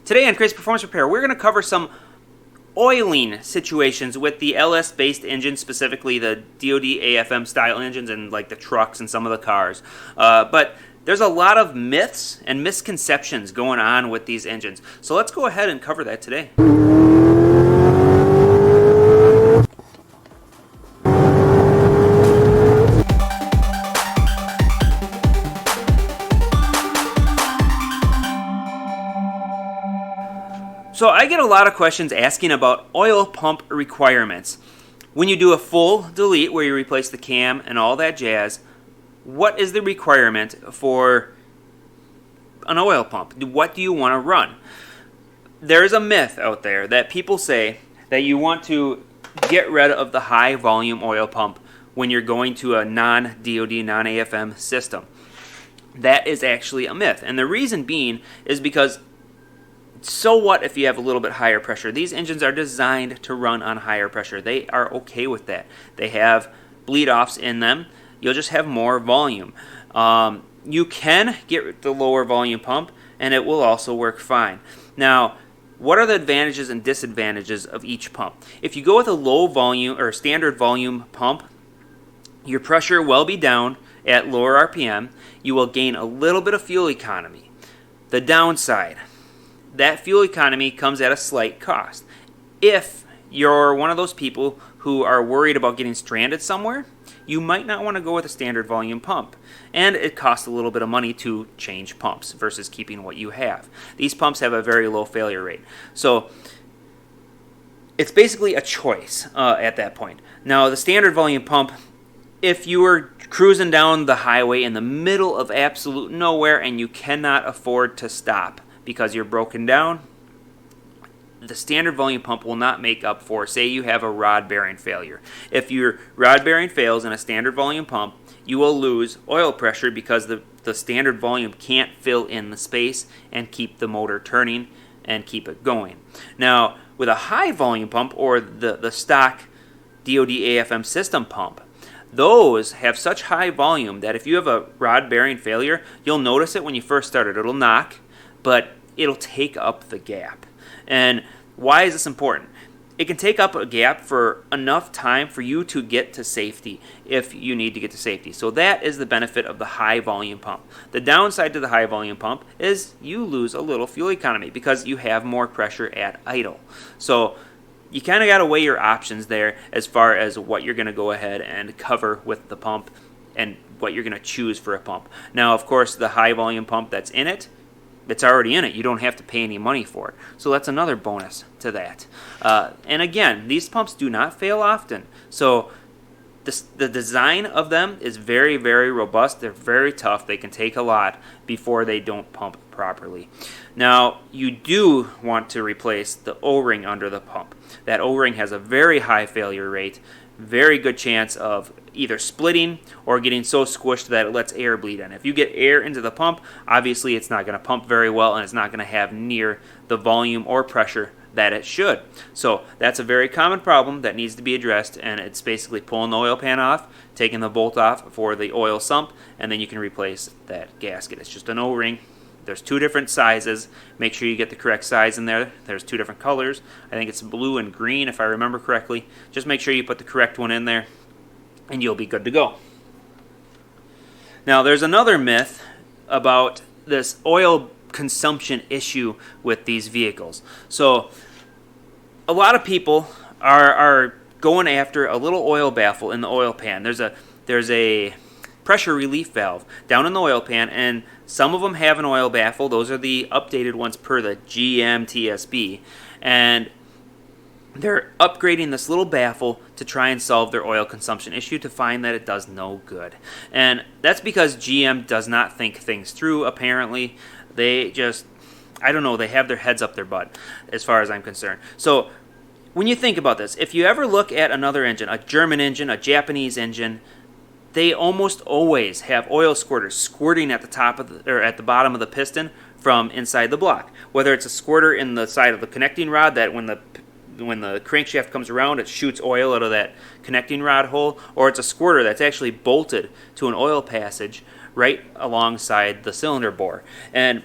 Today on Crazed Performance Repair, we're going to cover some oiling situations with the LS-based engines, specifically the DOD AFM style engines and like the trucks and some of the cars. But there's a lot of myths and misconceptions going on with these engines. So let's go ahead and cover that today. So I get a lot of questions asking about oil pump requirements. When you do a full delete where you replace the cam and all that jazz, what is the requirement for an oil pump? What do you want to run? There's a myth out there that people say that you want to get rid of the high volume oil pump when you're going to a non-DOD, non-AFM system. That is actually a myth. And the reason being is because so what if you have a little bit higher pressure? These engines are designed to run on higher pressure. They are okay with that. They have bleed-offs in them. You'll just have more volume. You can get the lower volume pump, and it will also work fine. Now, what are the advantages and disadvantages of each pump? If you go with a low volume or standard volume pump, your pressure will be down at lower RPM. You will gain a little bit of fuel economy. The downside, that fuel economy comes at a slight cost. If you're one of those people who are worried about getting stranded somewhere, you might not want to go with a standard volume pump. And it costs a little bit of money to change pumps versus keeping what you have. These pumps have a very low failure rate. So it's basically a choice at that point. Now, the standard volume pump, if you were cruising down the highway in the middle of absolute nowhere and you cannot afford to stop because you're broken down, the standard volume pump will not make up for, say you have a rod bearing failure. If your rod bearing fails in a standard volume pump, you will lose oil pressure because the standard volume can't fill in the space and keep the motor turning and keep it going. Now, with a high volume pump or the stock DOD AFM system pump, those have such high volume that if you have a rod bearing failure, you'll notice it when you first start it. It'll knock, but it'll take up the gap. And why is this important? It can take up a gap for enough time for you to get to safety if you need to get to safety. So that is the benefit of the high volume pump. The downside to the high volume pump is you lose a little fuel economy because you have more pressure at idle. So you kind of got to weigh your options there as far as what you're going to go ahead and cover with the pump and what you're going to choose for a pump. Now, of course, the high volume pump that's in it, it's already in it. You don't have to pay any money for it. So that's another bonus to that. And again, these pumps do not fail often. So the design of them is very, very robust. They're very tough. They can take a lot before they don't pump properly. Now, you do want to replace the O-ring under the pump. That O-ring has a very high failure rate, very good chance of either splitting or getting so squished that it lets air bleed in. If you get air into the pump, obviously it's not going to pump very well and it's not going to have near the volume or pressure that it should. So that's a very common problem that needs to be addressed, and it's basically pulling the oil pan off, taking the bolt off for the oil sump, and then you can replace that gasket. It's just an O-ring. There's two different sizes. Make sure you get the correct size in there. There's two different colors. I think it's blue and green if I remember correctly. Just make sure you put the correct one in there and you'll be good to go. Now, there's another myth about this oil consumption issue with these vehicles. So a lot of people are going after a little oil baffle in the oil pan. There's a pressure relief valve down in the oil pan, and some of them have an oil baffle. Those are the updated ones per the GM TSB, and they're upgrading this little baffle to try and solve their oil consumption issue, to find that it does no good. And that's because GM does not think things through, apparently. They just, I don't know, they have their heads up their butt as far as I'm concerned. So when you think about this, if you ever look at another engine, a German engine, a Japanese engine, they almost always have oil squirters squirting at the top of or at the bottom of the piston from inside the block. Whether it's a squirter in the side of the connecting rod that when the crankshaft comes around, it shoots oil out of that connecting rod hole, or it's a squirter that's actually bolted to an oil passage right alongside the cylinder bore. And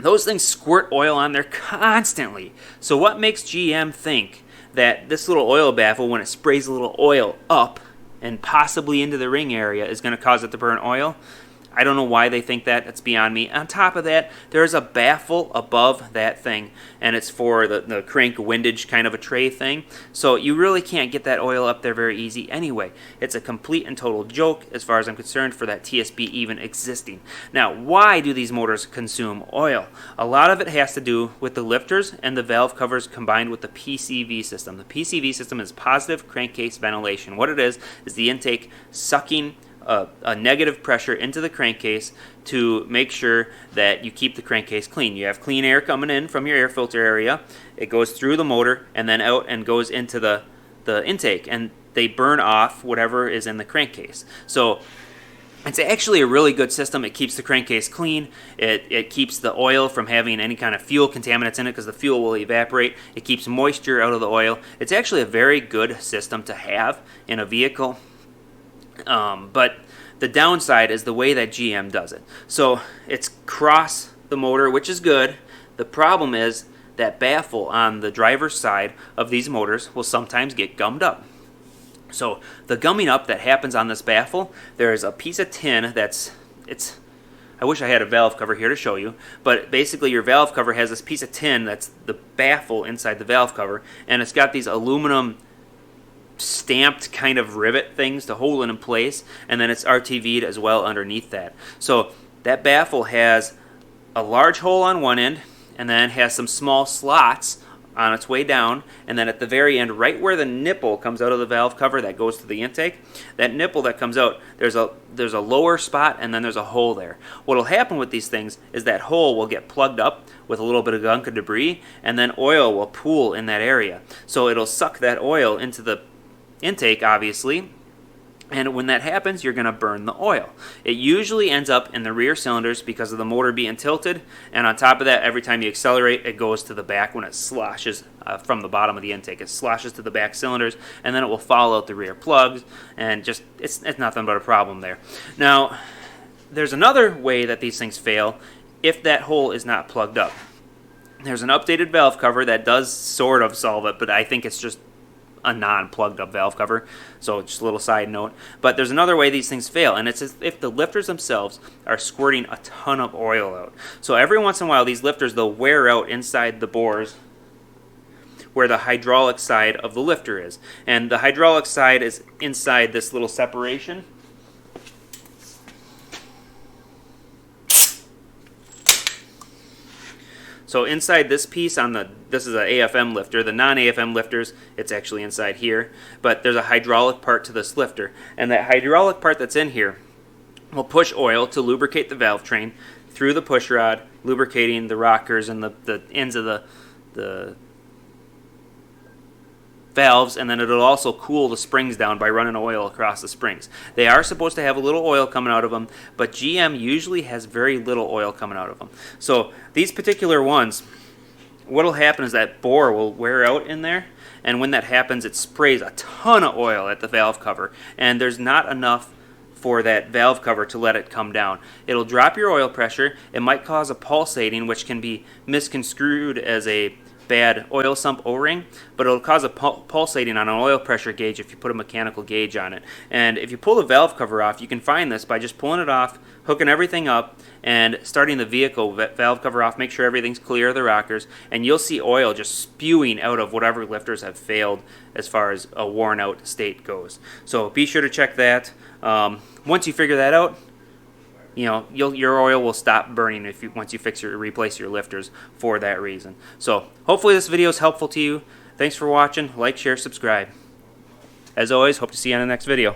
those things squirt oil on there constantly. So what makes GM think that this little oil baffle, when it sprays a little oil up and possibly into the ring area, is going to cause it to burn oil? I don't know why they think that. It's beyond me. On top of that, there's a baffle above that thing, and it's for the crank windage kind of a tray thing. So you really can't get that oil up there very easy anyway. It's a complete and total joke, as far as I'm concerned, for that TSB even existing. Now, why do these motors consume oil? A lot of it has to do with the lifters and the valve covers combined with the PCV system. The PCV system is positive crankcase ventilation. What it is the intake sucking a negative pressure into the crankcase to make sure that you keep the crankcase clean. You have clean air coming in from your air filter area. It goes through the motor and then out and goes into the intake, and they burn off whatever is in the crankcase. So it's actually a really good system. It keeps the crankcase clean. It keeps the oil from having any kind of fuel contaminants in it because the fuel will evaporate. It keeps moisture out of the oil. It's actually a very good system to have in a vehicle. But the downside is the way that GM does it. So it's cross the motor, which is good. The problem is that baffle on the driver's side of these motors will sometimes get gummed up. So the gumming up that happens on this baffle, there's a piece of tin I wish I had a valve cover here to show you, but basically your valve cover has this piece of tin that's the baffle inside the valve cover, and it's got these aluminum stamped kind of rivet things to hold it in place, and then it's RTV'd as well underneath that. So that baffle has a large hole on one end, and then has some small slots on its way down, and then at the very end, right where the nipple comes out of the valve cover that goes to the intake, that nipple that comes out, there's a lower spot, and then there's a hole there. What will happen with these things is that hole will get plugged up with a little bit of gunk and debris, and then oil will pool in that area. So it'll suck that oil into the intake, obviously, and when that happens, you're going to burn the oil. It usually ends up in the rear cylinders because of the motor being tilted, and on top of that, every time you accelerate, it goes to the back when it sloshes from the bottom of the intake. It sloshes to the back cylinders, and then it will fall out the rear plugs, and just it's nothing but a problem there. Now, there's another way that these things fail if that hole is not plugged up. There's an updated valve cover that does sort of solve it, but I think it's just a non-plugged up valve cover, so just a little side note. But there's another way these things fail, and it's as if the lifters themselves are squirting a ton of oil out. So every once in a while, these lifters, they'll wear out inside the bores where the hydraulic side of the lifter is, and the hydraulic side is inside this little separation. So inside this piece this is an AFM lifter. The non-AFM lifters, it's actually inside here. But there's a hydraulic part to this lifter. And that hydraulic part that's in here will push oil to lubricate the valve train through the push rod, lubricating the rockers and the ends of the valves, and then it'll also cool the springs down by running oil across the springs. They are supposed to have a little oil coming out of them, but GM usually has very little oil coming out of them. So these particular ones, what will happen is that bore will wear out in there, and when that happens, it sprays a ton of oil at the valve cover, and there's not enough for that valve cover to let it come down. It'll drop your oil pressure. It might cause a pulsating, which can be misconstrued as a bad oil sump O-ring, but it'll cause a pulsating on an oil pressure gauge if you put a mechanical gauge on it. And if you pull the valve cover off, you can find this by just pulling it off, hooking everything up, and starting the vehicle valve cover off. Make sure everything's clear of the rockers, and you'll see oil just spewing out of whatever lifters have failed as far as a worn out state goes. So be sure to check that. Once you figure that out, your oil will stop burning once you replace your lifters for that reason. So hopefully this video is helpful to you. Thanks for watching. Like, share, subscribe. As always, hope to see you on the next video.